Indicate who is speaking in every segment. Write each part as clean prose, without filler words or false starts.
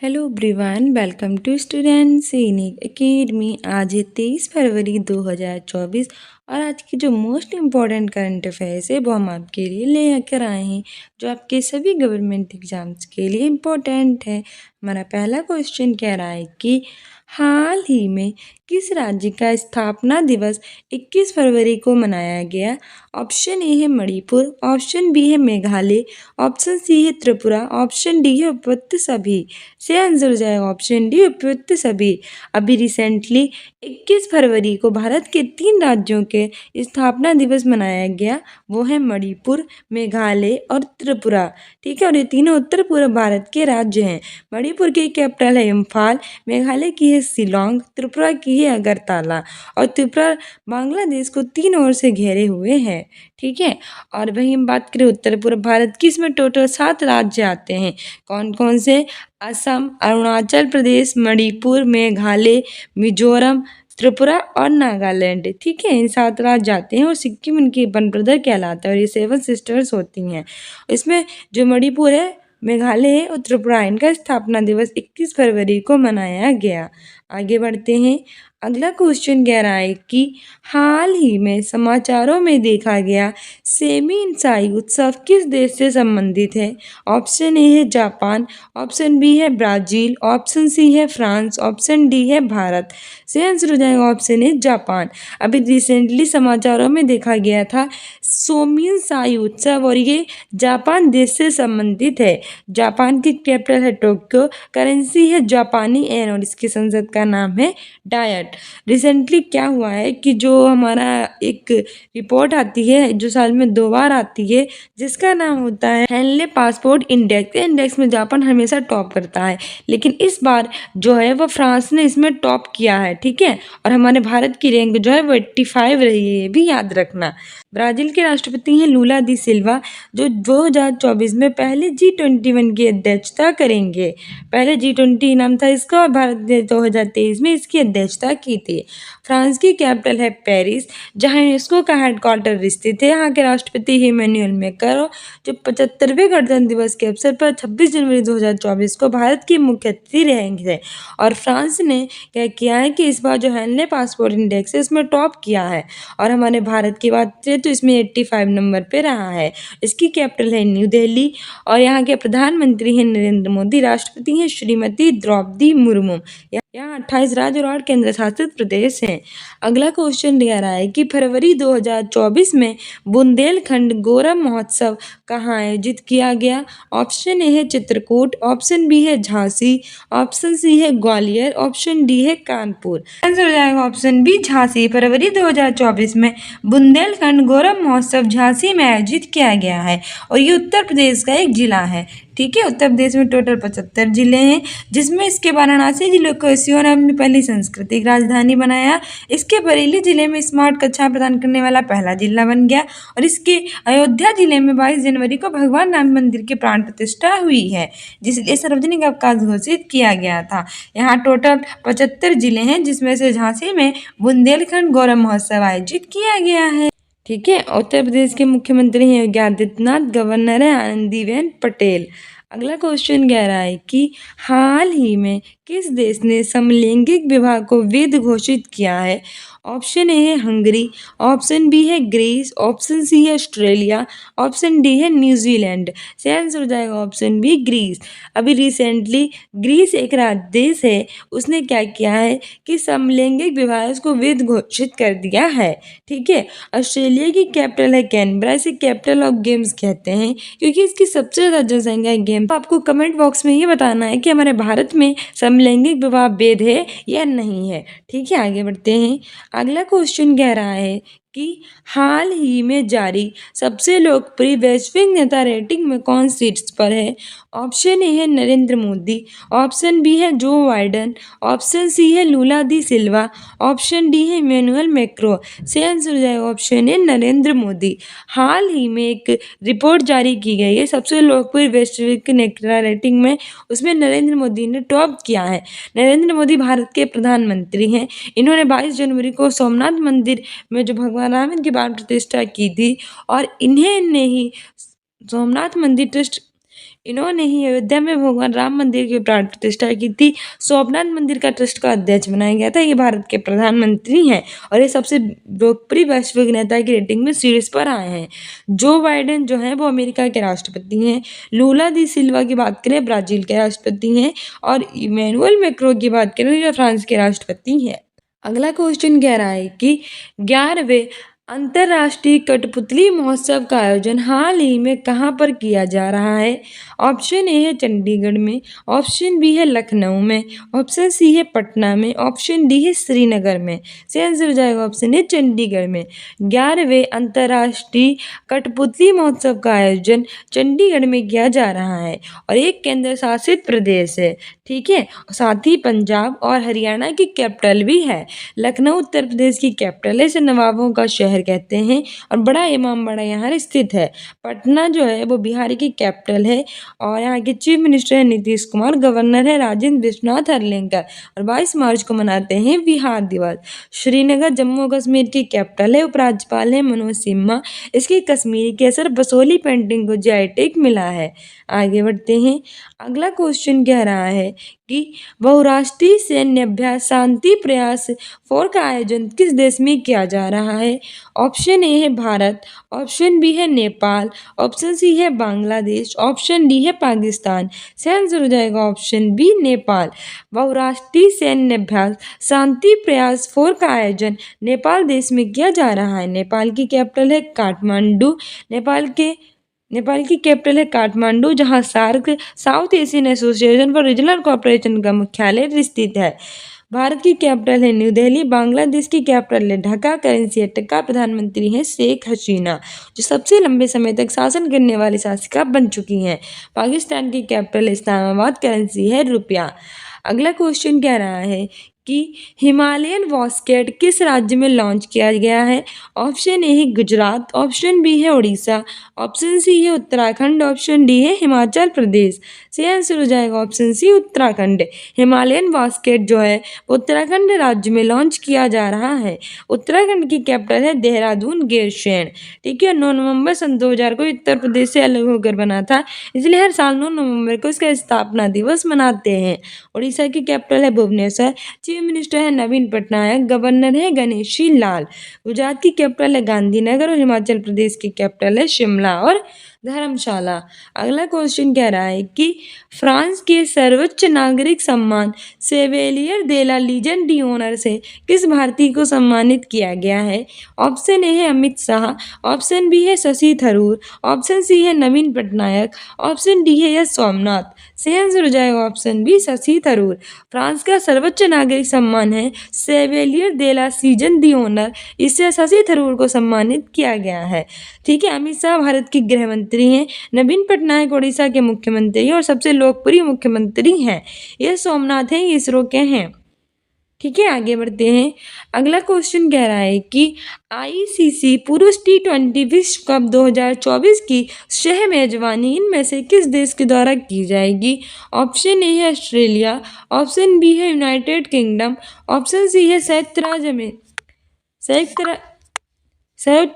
Speaker 1: Hello everyone, welcome to student Sainik academy. आज है 23 फरवरी 2024 और आज की जो मोस्ट इम्पॉर्टेंट करंट अफेयर्स है वो हम आपके लिए ले आकर आए हैं, जो आपके सभी गवर्नमेंट एग्जाम्स के लिए इम्पोर्टेंट है। हमारा पहला क्वेश्चन कह रहा है कि हाल ही में किस राज्य का स्थापना दिवस 21 फरवरी को मनाया गया। ऑप्शन ए है मणिपुर, ऑप्शन बी है मेघालय, ऑप्शन सी है त्रिपुरा, ऑप्शन डी है उपयुक्त सभी। से आंसर हो जाएगा ऑप्शन डी उपयुक्त सभी। अभी रिसेंटली 21 फरवरी को भारत के 3 राज्यों के स्थापना दिवस मनाया गया, वो है मणिपुर, मेघालय और त्रिपुरा। ठीक है, और ये तीनों उत्तर पूर्व भारत के राज्य हैं। मणिपुर की कैपिटल है इम्फाल, मेघालय की है शिलोंग, त्रिपुरा की है अगरतला और त्रिपुरा बांग्लादेश को 3 ओर से घेरे हुए है। ठीक है, और वहीं हम बात करें उत्तर पूर्व भारत की, इसमें टोटल 7 राज्य आते हैं। कौन कौन से? असम, अरुणाचल प्रदेश, मणिपुर, मेघालय, मिजोरम, त्रिपुरा और नागालैंड। ठीक है, इन 7 राज्य जाते हैं और सिक्किम इनकी वन ब्रदर कहलाता है और ये 7 सिस्टर्स होती हैं। इसमें जो मणिपुर है, मेघालय है और त्रिपुरा, इनका स्थापना दिवस 21 फरवरी को मनाया गया। आगे बढ़ते हैं। अगला क्वेश्चन कह रहा है कि हाल ही में समाचारों में देखा गया सेमी इंसाई उत्सव किस देश से संबंधित है। ऑप्शन ए है जापान, ऑप्शन बी है ब्राजील, ऑप्शन सी है फ्रांस, ऑप्शन डी है भारत। से आंसर हो जाएगा ऑप्शन ए जापान। अभी रिसेंटली समाचारों में देखा गया था सोमिन साई उत्सव और ये जापान देश से संबंधित है। जापान की कैपिटल है टोक्यो, करेंसी है जापानी एन और इसकी संसद का नाम है डायट। रिसेंटली क्या हुआ है कि जो हमारा एक रिपोर्ट आती है जो साल में 2 बार आती है, जिसका नाम होता है हेनले पासपोर्ट इंडेक्स। इंडेक्स में जापान हमेशा टॉप करता है, लेकिन इस बार जो है वो फ्रांस ने इसमें टॉप किया है। ठीक है, और हमारे भारत की रैंक जो है वो 85 रही है, ये भी याद रखना। ब्राजील के राष्ट्रपति हैं लूला दी सिल्वा, जो 2024 में पहले G21 की अध्यक्षता करेंगे। पहले G20 नाम था इसका और भारत ने 2023 में इसकी अध्यक्षता की थी। फ्रांस की कैपिटल है पेरिस, जहां यूनेस्को का हेडक्वार्टर स्थित है। यहाँ के राष्ट्रपति हैं इमैनुअल मैक्रों, जो 75वें गणतंत्र दिवस के अवसर पर 26 जनवरी 2024 को भारत के मुख्य अतिथि रहेंगे। और फ्रांस ने क्या किया है कि इस बार जो हेनले पासपोर्ट इंडेक्स है इसमें टॉप किया है, और हमारे भारत की बात करें तो इसमें 85 नंबर पे रहा है। इसकी कैपिटल है न्यू दिल्ली और यहाँ के प्रधानमंत्री हैं नरेंद्र मोदी, राष्ट्रपति हैं श्रीमती द्रौपदी मुर्मू। यहाँ 28 राज्य और 8 केंद्र शासित प्रदेश हैं। अगला क्वेश्चन दिया रहा है कि फरवरी 2024 में बुंदेलखंड गौरव महोत्सव कहाँ आयोजित किया गया। ऑप्शन ए है चित्रकूट, ऑप्शन बी है झांसी, ऑप्शन सी है ग्वालियर, ऑप्शन डी है कानपुर। आंसर हो जाएगा ऑप्शन बी झांसी। फरवरी 2024 में बुंदेलखंड गौरव महोत्सव झांसी में आयोजित किया गया है और ये उत्तर प्रदेश का एक जिला है। ठीक है, उत्तर प्रदेश में टोटल 75 जिले हैं, जिसमें इसके वाराणसी जिले को एससीओ ने अपनी पहली सांस्कृतिक राजधानी बनाया। इसके बरेली जिले में स्मार्ट कक्षा प्रदान करने वाला पहला जिला बन गया और इसके अयोध्या जिले में 22 जनवरी को भगवान राम मंदिर की प्राण प्रतिष्ठा हुई है, जिसलिए सार्वजनिक अवकाश घोषित किया गया था। यहाँ टोटल 75 जिले हैं, जिसमें से झांसी में बुंदेलखंड गौरव महोत्सव आयोजित किया गया है। ठीक है, उत्तर प्रदेश के मुख्यमंत्री हैं योगी आदित्यनाथ, गवर्नर है आनंदीबेन पटेल। अगला क्वेश्चन कह रहा है कि हाल ही में किस देश ने समलैंगिक विवाह को वैध घोषित किया है। ऑप्शन ए है हंगरी, ऑप्शन बी है ग्रीस, ऑप्शन सी है ऑस्ट्रेलिया, ऑप्शन डी है न्यूजीलैंड। से आंसर हो जाएगा ऑप्शन बी ग्रीस। अभी रिसेंटली ग्रीस एक राज्य देश है, उसने क्या किया है कि समलैंगिक विवाह को वैध घोषित कर दिया है। ठीक है, ऑस्ट्रेलिया की कैपिटल है कैनबरा, इसे कैपिटल ऑफ गेम्स कहते हैं क्योंकि इसकी सबसे ज़्यादा जनसंख्या गेम। आपको कमेंट बॉक्स में ये बताना है कि हमारे भारत में समलैंगिक विवाह वैध है या नहीं है। ठीक है, आगे बढ़ते हैं। अगला क्वेश्चन कह रहा है कि हाल ही में जारी सबसे लोकप्रिय वैश्विक नेता रेटिंग में कौन शीर्ष पर है। ऑप्शन ए है नरेंद्र मोदी, ऑप्शन बी है जो बाइडेन, ऑप्शन सी है लूला दी सिल्वा, ऑप्शन डी है इमैनुअल मैक्रों। से आंसर हो जाएगा ऑप्शन ए नरेंद्र मोदी। हाल ही में एक रिपोर्ट जारी की गई है सबसे लोकप्रिय वैश्विक नेता रेटिंग में, उसमें नरेंद्र मोदी ने टॉप किया है। नरेंद्र मोदी भारत के प्रधानमंत्री हैं। इन्होंने 22 जनवरी को सोमनाथ मंदिर में जो भगवान राम की प्राण प्रतिष्ठा की थी और इन्हें ने ही सोमनाथ मंदिर ट्रस्ट इन्होंने ही अयोध्या में भगवान राम मंदिर की प्राण प्रतिष्ठा की थी। सोमनाथ मंदिर का ट्रस्ट का अध्यक्ष बनाया गया था। ये भारत के प्रधानमंत्री हैं और ये सबसे लोकप्रिय वैश्विक नेता की रेटिंग में शीर्ष पर आए हैं। जो बाइडेन जो है वो अमेरिका के राष्ट्रपति हैं। लूला दी सिल्वा की बात करें ब्राजील के राष्ट्रपति हैं और इमैनुअल मैक्रों की बात करें जो फ्रांस के राष्ट्रपति हैं। अगला क्वेश्चन कह रहा है कि 11वें अंतर्राष्ट्रीय कठपुतली महोत्सव का आयोजन हाल ही में कहाँ पर किया जा रहा है? ऑप्शन ए है चंडीगढ़ में, ऑप्शन बी है लखनऊ में, ऑप्शन सी है पटना में, ऑप्शन डी है श्रीनगर में। सही आंसर हो जाएगा ऑप्शन ए चंडीगढ़ में। 11वें अंतर्राष्ट्रीय कठपुतली महोत्सव का आयोजन चंडीगढ़ में किया जा रहा है और एक केंद्र शासित प्रदेश है। ठीक है, साथ ही पंजाब और हरियाणा की कैपिटल भी है। लखनऊ उत्तर प्रदेश की कैपिटल है, इसे नवाबों का शहर कहते हैं और बड़ा इमामबाड़ा यहाँ स्थित है। पटना जो है वो बिहार की कैपिटल है और यहाँ के चीफ मिनिस्टर है नीतीश कुमार, गवर्नर है राजेंद्र विश्वनाथ हरलेकर और 22 मार्च को मनाते हैं बिहार दिवस। श्रीनगर जम्मू कश्मीर की कैपिटल है, उपराज्यपाल है मनोज सिन्हा। इसकी कश्मीरी केसर बसोली पेंटिंग को जीआई टैग मिला है। आगे बढ़ते हैं। अगला क्वेश्चन कह रहा है कि बहुराष्ट्रीय सैन्य अभ्यास शांति प्रयास 4 का आयोजन किस देश में किया जा रहा है? ऑप्शन ए है भारत, ऑप्शन बी है नेपाल, ऑप्शन सी है बांग्लादेश, ऑप्शन डी है पाकिस्तान। सही आंसर हो जाएगा ऑप्शन बी नेपाल। बहुराष्ट्रीय सैन्य अभ्यास शांति प्रयास 4 का आयोजन नेपाल देश में किया जा रहा है। नेपाल की कैपिटल है काठमांडू। नेपाल की कैपिटल है काठमांडू, जहां SAARC south Asian association for regional cooperation का मुख्यालय स्थित है। भारत की कैपिटल है न्यू दिल्ली। बांग्लादेश की कैपिटल है ढाका। करेंसी है टका। प्रधानमंत्री हैं शेख हसीना, जो सबसे लंबे समय तक शासन करने वाली शासिका बन चुकी हैं। पाकिस्तान की कैपिटल है इस्लामाबाद। करेंसी है रुपया। अगला क्वेश्चन कह रहा है कि हिमालयन वॉस्केट किस राज्य में लॉन्च किया गया है? ऑप्शन ए है गुजरात, ऑप्शन बी है उड़ीसा, ऑप्शन सी है उत्तराखंड, ऑप्शन डी है हिमाचल प्रदेश। सही आंसर हो जाएगा option C Uttarakhand. Himalayan waistcoat जो है उत्तराखंड राज्य में लॉन्च किया जा रहा है। उत्तराखंड की कैपिटल है देहरादून गैरसैंण। ठीक है, 9 नवंबर सन 2000 को उत्तर प्रदेश से अलग होकर बना था, इसलिए हर साल 9 नवंबर को इसका स्थापना दिवस मनाते हैं। उड़ीसा की कैपिटल है भुवनेश्वर। चीफ मिनिस्टर है नवीन पटनायक। गवर्नर है गणेशी लाल। गुजरात की कैपिटल है गांधीनगर और हिमाचल प्रदेश की कैपिटल है शिमला और धर्मशाला। अगला क्वेश्चन कह रहा है कि फ्रांस के सर्वोच्च नागरिक सम्मान सेवेलियर de la Légion d' honour से किस भारतीय को सम्मानित किया गया है? ऑप्शन ए है अमित शाह, ऑप्शन बी है शशि थरूर, ऑप्शन सी है नवीन पटनायक, ऑप्शन डी है यश सोमनाथ। सही आंसर हो जाएगा option B Shashi Tharoor. France का सर्वोच्च नागरिक सम्मान है Chevalier de la Légion d' honneur, इससे शशि थरूर को सम्मानित किया गया है। ठीक है, अमित शाह भारत के गृह मंत्री हैं। नवीन पटनायक उड़ीसा के मुख्यमंत्री और सबसे लोकप्रिय मुख्यमंत्री हैं। यह सोमनाथ हैं, इसरो के हैं। ठीक है, आगे बढ़ते हैं। अगला क्वेश्चन कह रहा है कि आईसीसी पुरुष T20 विश्व कप 2024 की सह मेजबानी इनमें से किस देश के द्वारा की जाएगी? ऑप्शन ए है ऑस्ट्रेलिया, ऑप्शन बी है यूनाइटेड किंगडम, ऑप्शन सी है संयुक्त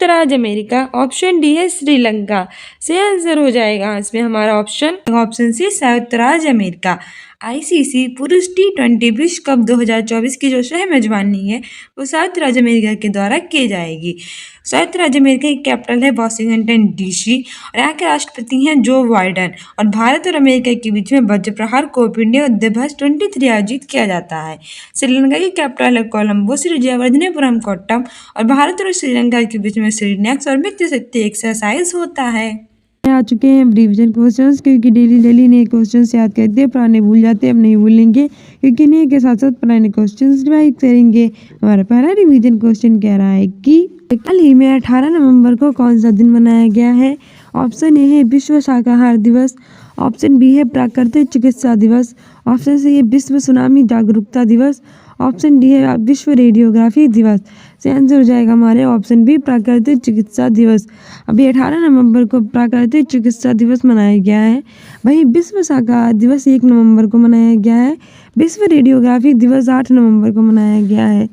Speaker 1: राज्य अमेरिका, ऑप्शन डी है श्रीलंका। सही आंसर हो जाएगा इसमें हमारा ऑप्शन सी संयुक्त राज्य अमेरिका। आईसीसी पुरुष T20 विश्व कप 2024 की जो सह मेजबानी है वो संयुक्त राज्य अमेरिका के द्वारा की जाएगी। संयुक्त राज्य अमेरिका की कैपिटल है वॉशिंगटन DC और यहाँ के राष्ट्रपति हैं जो बाइडेन। और भारत और अमेरिका के बीच में वज्र प्रहार कोप इंडिया दिवस 23 आयोजित किया जाता है। श्रीलंका की कैपिटल है कोलंबो। श्री जयवर्धनेपुरम कोट्टम और भारत और श्रीलंका के बीच में श्रीनेक्स और मित्र शक्ति एक्सरसाइज होता है। आ चुके हैं रिवीजन क्वेश्चंस, क्योंकि डेली नए क्वेश्चंस याद करते हैं, पुराने भूल जाते हैं, अब नहीं भूलेंगे, क्योंकि नए के साथ साथ पुराने क्वेश्चंस रिवाइज करेंगे। हमारा पहला रिवीजन क्वेश्चन कह रहा है कि हाल ही में 18 नवंबर को कौन सा दिन मनाया गया है? ऑप्शन ए है विश्व शाकाहार दिवस, ऑप्शन बी है प्राकृतिक चिकित्सा दिवस, ऑप्शन सी है विश्व सुनामी जागरूकता दिवस, ऑप्शन डी है विश्व रेडियोग्राफी दिवस। से आंसर हो जाएगा हमारे ऑप्शन बी प्राकृतिक चिकित्सा दिवस। अभी 18 नवंबर को प्राकृतिक चिकित्सा दिवस मनाया गया है। वहीं विश्व शाकाहार दिवस 1 नवंबर को मनाया गया है। विश्व रेडियोग्राफी दिवस 8 नवंबर को मनाया गया है।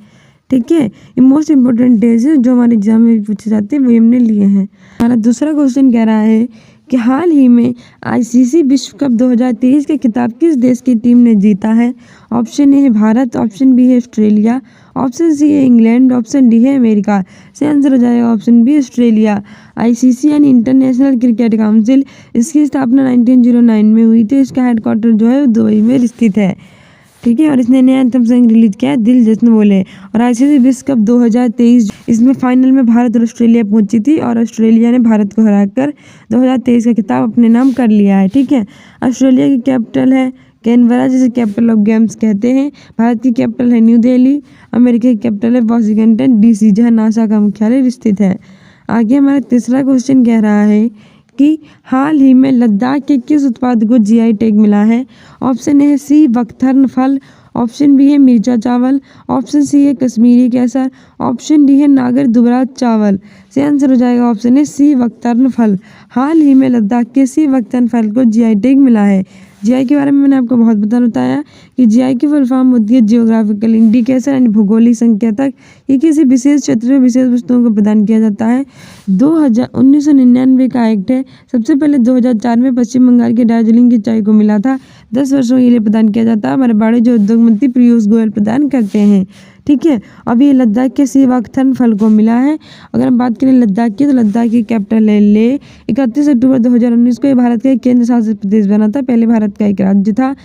Speaker 1: ठीक है, ये मोस्ट इंपॉर्टेंट डेज है जो हमारे एग्जाम में पूछे जाते हैं, वही हमने लिए हैं। हमारा दूसरा क्वेश्चन कह रहा है
Speaker 2: कि हाल ही में आईसीसी विश्व कप 2023 का खिताब किस देश की टीम ने जीता है? ऑप्शन ए है भारत, ऑप्शन बी है ऑस्ट्रेलिया, ऑप्शन सी है इंग्लैंड, ऑप्शन डी है अमेरिका। सही आंसर हो जाएगा ऑप्शन बी ऑस्ट्रेलिया। आईसीसी यानी इंटरनेशनल क्रिकेट काउंसिल, इसकी स्थापना 1909 में हुई थी। इसका हेडक्वार्टर जो है दुबई में स्थित है। ठीक है, और इसने नया एंथम सॉन्ग रिलीज किया है, दिल जश्न बोले। और आईसीसी विश्व कप 2023 इसमें फाइनल में भारत और ऑस्ट्रेलिया पहुंची थी और ऑस्ट्रेलिया ने भारत को हराकर 2023 का खिताब अपने नाम कर लिया है। ठीक है, ऑस्ट्रेलिया की कैपिटल है कैनबरा, जिसे कैपिटल ऑफ गेम्स कहते हैं। भारत की कैपिटल है न्यू दिल्ली। अमेरिका की कैपिटल है वॉशिंगटन डीसी, जहाँ नासा का मुख्यालय स्थित है। आगे हमारा तीसरा क्वेश्चन कह रहा है कि हाल ही में लद्दाख के किस उत्पाद को जीआई टैग मिला है? ऑप्शन ए है सी बकथर्न फल, ऑप्शन बी है मिर्चा चावल, ऑप्शन सी है कश्मीरी केसर, ऑप्शन डी है नागर दुबराज चावल। सही आंसर हो जाएगा ऑप्शन ए सी बकथर्न फल। हाल ही में लद्दाख के सी बकथर्न फल को जीआई टैग मिला है। जीआई के बारे में मैंने आपको बहुत बताया कि जीआई की फुल फॉर्म होती है जियोग्राफिकल इंडिकेशन यानी भौगोलिक संकेतक। ये किसी विशेष क्षेत्र में विशेष वस्तुओं को प्रदान किया जाता है। 1999 का एक्ट है। सबसे पहले 2004 में पश्चिम बंगाल के दार्जिलिंग की चाय को मिला था। 10 वर्षों के लिए प्रदान किया जाता है। हमारे वाणिज्य उद्योग मंत्री पीयूष गोयल प्रदान करते हैं। ठीक है, अब ये लद्दाख के सी बकथर्न फल को मिला है। अगर हम बात करें लद्दाख की, तो लद्दाख की कैपिटल है ले। 31 अक्टूबर 2019 को ये भारत का एक केंद्र शासित प्रदेश बना था। पहले भारत का एक राज्य था।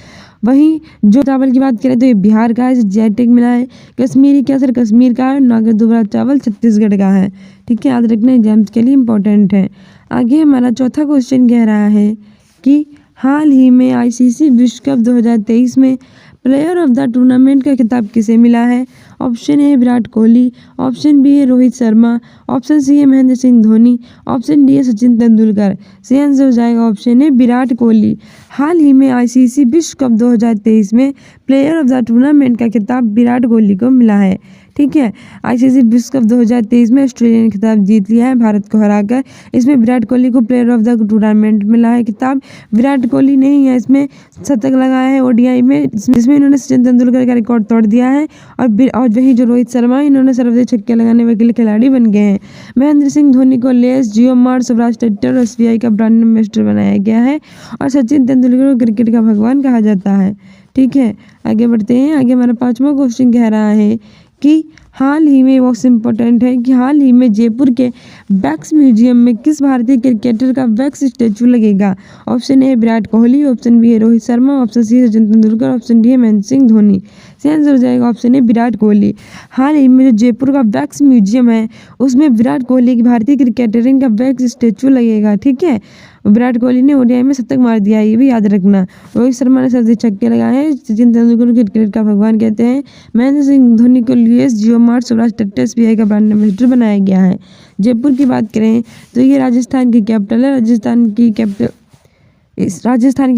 Speaker 2: वहीं जो चावल की बात करें तो ये बिहार का है, इसे जीआई टैग मिला है। कश्मीरी केसर कश्मीर का है। नागर दुबराज चावल छत्तीसगढ़ का है। ठीक है, याद रखना एग्जाम्स के लिए इंपॉर्टेंट है। आगे हमारा चौथा क्वेश्चन कह रहा है कि हाल ही में आईसीसी विश्व कप 2023 में प्लेयर ऑफ द टूर्नामेंट का खिताब किसे मिला है? Option A Virat Kohli, option B है रोहित शर्मा, ऑप्शन सी है महेंद्र सिंह धोनी, ऑप्शन डी है सचिन तेंदुलकर। सही आंसर हो जाएगा ऑप्शन ए विराट कोहली। हाल ही में आईसीसी विश्व कप 2023 में प्लेयर ऑफ द टूर्नामेंट का खिताब विराट कोहली को मिला है। ठीक है, आईसीसी विश्व कप 2023 में ऑस्ट्रेलिया ने खिताब जीत लिया है भारत को हराकर। इसमें विराट कोहली को प्लेयर ऑफ द टूर्नामेंट मिला है खिताब। विराट कोहली ने ही इसमें शतक लगाया है ओडीआई में, जिसमें इन्होंने सचिन तेंदुलकर का रिकॉर्ड तोड़ दिया है। और वहीं जो रोहित शर्मा इन्होंने सर्वाधिक छक्के लगाने वाले खिलाड़ी बन गए हैं। महेंद्र सिंह धोनी को लेस, जियो मार्ट, स्वराज ट्रैक्टर और एसबीआई का ब्रांड एम्बेसडर बनाया गया है। और सचिन तेंदुलकर को क्रिकेट का भगवान कहा जाता है। ठीक है, आगे बढ़ते हैं। आगे हमारा पांचवा क्वेश्चन कह रहा है कि हाल ही में बहुत इम्पोर्टेंट है कि हाल ही में जयपुर के वैक्स म्यूजियम में किस भारतीय क्रिकेटर का वैक्स स्टैचू लगेगा? Option A Virat Kohli, option B है Rohit Sharma, option C Sachin Tendulkar, option D है महेंद्र सिंह धोनी। सही आंसर हो जाएगा ऑप्शन ए विराट कोहली। हाल ही में जो जयपुर का वैक्स म्यूजियम है उसमें विराट कोहली की भारतीय क्रिकेटर का वैक्स स्टैचू लगेगा। ठीक है, विराट कोहली ने ओडीआई में शतक मार दिया, ये भी याद रखना। रोहित शर्मा ने सर्वाधिक छक्के लगाए हैं। सचिन तेंदुलकर को क्रिकेट का भगवान कहते हैं। महेंद्र सिंह धोनी को यूएस, जियो मार्ट, स्वराज ट्रैक्टर, एसबीआई का ब्रांड एम्बेसडर बनाया गया है। जयपुर की बात करें तो ये राजस्थान की कैपिटल है। राजस्थान की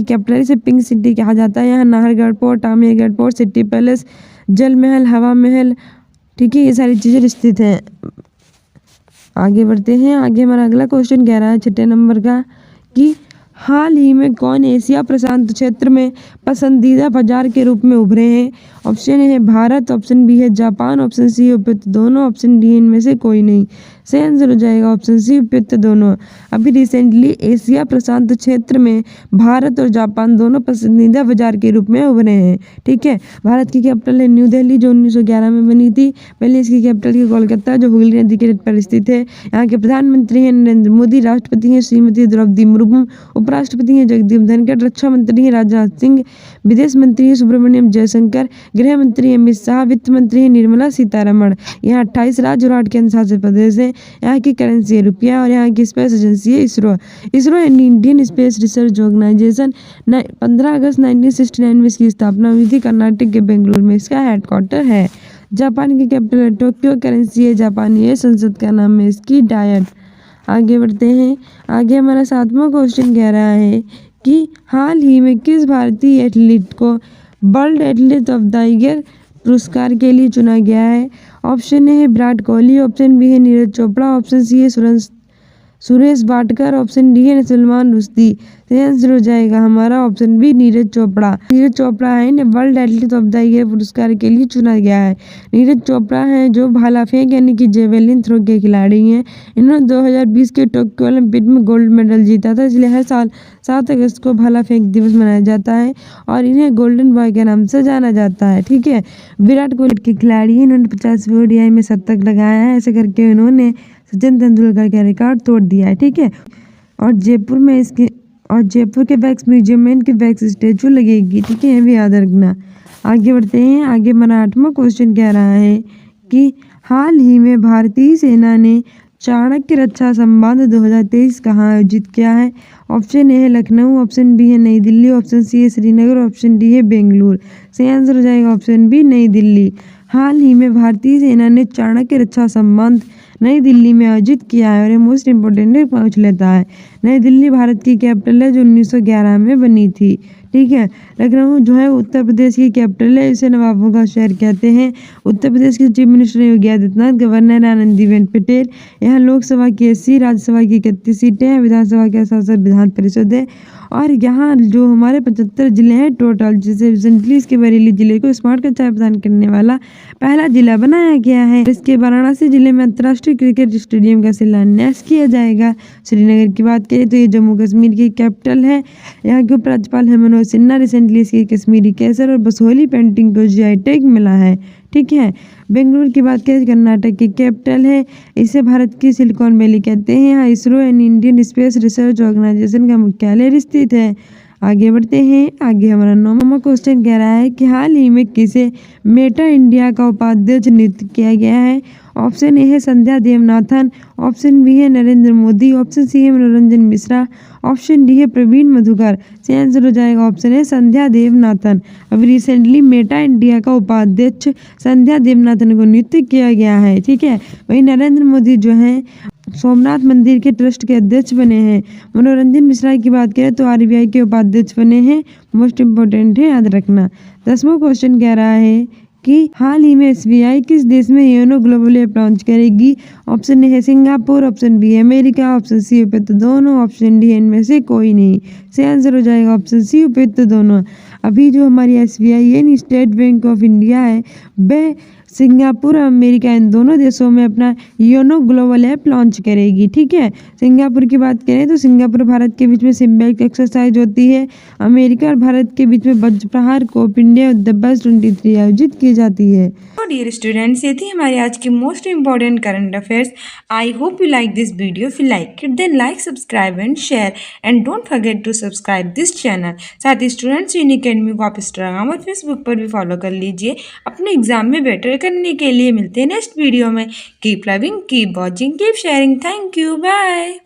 Speaker 2: कैपिटल इसे पिंक सिटी कहा जाता है। यहाँ Nahargarh fort, Amergarh fort, city palace, Jal Mahal, हवा महल, ठीक है, ये सारी चीज़ें स्थित हैं। आगे बढ़ते हैं। आगे हमारा अगला क्वेश्चन कह रहा है 6 नंबर का कि हाल ही में कौन एशिया प्रशांत क्षेत्र में पसंदीदा बाजार के रूप में उभरे हैं? ऑप्शन ए है भारत, ऑप्शन बी है जापान, ऑप्शन सी है उपयुक्त दोनों, ऑप्शन डी इनमें से कोई नहीं। सही आंसर हो जाएगा ऑप्शन सी उपयुक्त दोनों। अभी रिसेंटली एशिया प्रशांत क्षेत्र में भारत और जापान दोनों पसंदीदा बाजार के रूप में उभरे हैं। ठीक है, भारत की कैपिटल है न्यू दिल्ली जो 1911 में बनी थी। पहले इसकी कैपिटल की कोलकाता जो हुगली नदी के तट पर स्थित है। यहाँ के प्रधानमंत्री हैं नरेंद्र मोदी, राष्ट्रपति हैं श्रीमती द्रौपदी मुर्मू, उपराष्ट्रपति हैं जगदीप धनखड़, रक्षा मंत्री हैं राजनाथ सिंह, विदेश मंत्री हैं सुब्रमण्यम जयशंकर, गृह मंत्री अमित शाह, वित्त मंत्री हैं निर्मला सीतारमण। यहाँ 28 राज्य और 8 केंद्र शासित प्रदेश हैं। यहाँ की करेंसी है रुपया और यहाँ की स्पेस एजेंसी है ISRO. ISRO Indian space research organisation 15 अगस्त 1969 में इसकी स्थापना हुई थी। कर्नाटक के बेंगलुरु में इसका हेडक्वार्टर है। जापान की कैपिटल है टोक्यो, करेंसी है जापानी है, संसद का नाम है इसकी डायट। आगे बढ़ते हैं। आगे हमारा 7वां क्वेश्चन कह रहा है कि हाल ही में किस भारतीय एथलीट को world athlete of the year पुरस्कार के लिए चुना गया है? ऑप्शन ए है विराट कोहली, ऑप्शन बी है नीरज चोपड़ा, ऑप्शन सी है सुरेश वाडकर, ऑप्शन डी है सलमान रुश्दी। सही आंसर हो जाएगा हमारा ऑप्शन बी नीरज चोपड़ा। नीरज चोपड़ा है इन्हें world athlete of the year पुरस्कार के लिए चुना गया है। नीरज चोपड़ा हैं जो भाला फेंक यानी कि जेवेलिन थ्रो के खिलाड़ी हैं। इन्होंने 2020 के टोक्यो ओलंपिक में गोल्ड मेडल जीता था, इसलिए हर साल 7 अगस्त को भाला फेंक दिवस मनाया जाता है और इन्हें गोल्डन बॉय के नाम से जाना जाता है। ठीक है, विराट कोहली के खिलाड़ी हैं, इन्होंने 50वीं ओडीआई में शतक लगाया है। ऐसे करके इन्होंने सचिन तेंदुलकर का रिकॉर्ड तोड़ दिया है। ठीक है, और जयपुर के वैक्स म्यूजियम में इनकी वैक्स स्टैचू लगेगी। ठीक है, ये भी याद रखना। आगे बढ़ते हैं। आगे हमारा 8वां क्वेश्चन कह रहा है कि हाल ही में भारतीय सेना ने चाणक्य रक्षा संवाद 2023 कहाँ आयोजित किया है। ऑप्शन ए है लखनऊ, ऑप्शन बी है नई दिल्ली, ऑप्शन सी है श्रीनगर, ऑप्शन डी है बेंगलुरु। सही आंसर हो जाएगा ऑप्शन बी नई दिल्ली। हाल ही में भारतीय सेना ने चाणक्य रक्षा संवाद नई दिल्ली में आयोजित किया है और ये मोस्ट इम्पोर्टेंट है, पूछ लेता है। नई दिल्ली भारत की कैपिटल है जो 1911 में बनी थी। ठीक है, लखनऊ जो है उत्तर प्रदेश की कैपिटल है, इसे नवाबों का शहर कहते हैं। उत्तर प्रदेश के chief minister Yogi Adityanath, governor Anandiben Patel. यहाँ लोकसभा की 80, राज्यसभा की 31 सीटें हैं, विधानसभा के सांसद विधान परिषद है। और यहाँ जो हमारे 75 जिले हैं टोटल, जिसे रिसेंटली इसके बरेली जिले को स्मार्ट कक्षाएं प्रदान करने वाला पहला जिला बनाया गया है। इसके वाराणसी जिले में अंतर्राष्ट्रीय क्रिकेट स्टेडियम का शिलान्यास किया जाएगा। श्रीनगर की बात करें तो ये जम्मू कश्मीर की कैपिटल है। यहाँ के उपराज्यपाल है मनोज सिन्हा। रिसेंटली इसकी कश्मीरी केसर और बसोहली पेंटिंग को जीआई टैग मिला है। ठीक है, बेंगलुरु की बात करें कर्नाटक की कैपिटल है। इसे भारत की सिलिकॉन वैली कहते हैं। यहाँ ISRO and Indian space research organisation का मुख्यालय स्थित है। आगे बढ़ते हैं। आगे हमारा 9वां क्वेश्चन कह रहा है कि हाल ही में किसे मेटा इंडिया का उपाध्यक्ष नियुक्त किया गया है। ऑप्शन ए है संध्या देवनाथन, ऑप्शन बी है नरेंद्र मोदी, ऑप्शन सी है मनोरंजन मिश्रा, ऑप्शन डी है प्रवीण मधुकर। सही आंसर हो जाएगा ऑप्शन है संध्या देवनाथन। अभी रिसेंटली मेटा इंडिया का उपाध्यक्ष संध्या देवनाथन को नियुक्त किया गया है। ठीक है, वही नरेंद्र मोदी जो है सोमनाथ मंदिर के ट्रस्ट के अध्यक्ष बने हैं। मनोरंजन मिश्रा की बात करें तो आरबीआई के उपाध्यक्ष बने हैं। मोस्ट इम्पोर्टेंट है, याद रखना। 10वां क्वेश्चन कह रहा है कि हाल ही में एसबीआई किस देश में योनो ग्लोबल ऐप लॉन्च करेगी। ऑप्शन ए है सिंगापुर, ऑप्शन बी है अमेरिका, ऑप्शन सी उपयुक्त दोनों, ऑप्शन डी है इनमें से कोई नहीं। सही आंसर हो जाएगा ऑप्शन सी उपयुक्त दोनों। अभी जो हमारी एसबीआई यानी स्टेट बैंक ऑफ इंडिया है वह सिंगापुर और अमेरिका इन दोनों देशों में अपना योनो ग्लोबल ऐप लॉन्च करेगी। ठीक है, सिंगापुर की बात करें तो सिंगापुर भारत के बीच में सिम्बियोटिक एक्सरसाइज होती है। अमेरिका और भारत के बीच में वज्र प्रहार कोप इंडिया 2023 आयोजित की जाती है।
Speaker 1: तो डियर स्टूडेंट्स, ये थी हमारी आज की most important current affairs. I hope you like this video. If you like it then like, subscribe and share and don't forget to subscribe this channel. साथ ही स्टूडेंट्स यूनिक अकेडमी को आप Instagram और फेसबुक पर भी follow कर लीजिए अपने एग्जाम में बेटर करने के लिए। मिलते हैं नेक्स्ट वीडियो में। Keep loving, keep watching, keep sharing. Thank you, bye.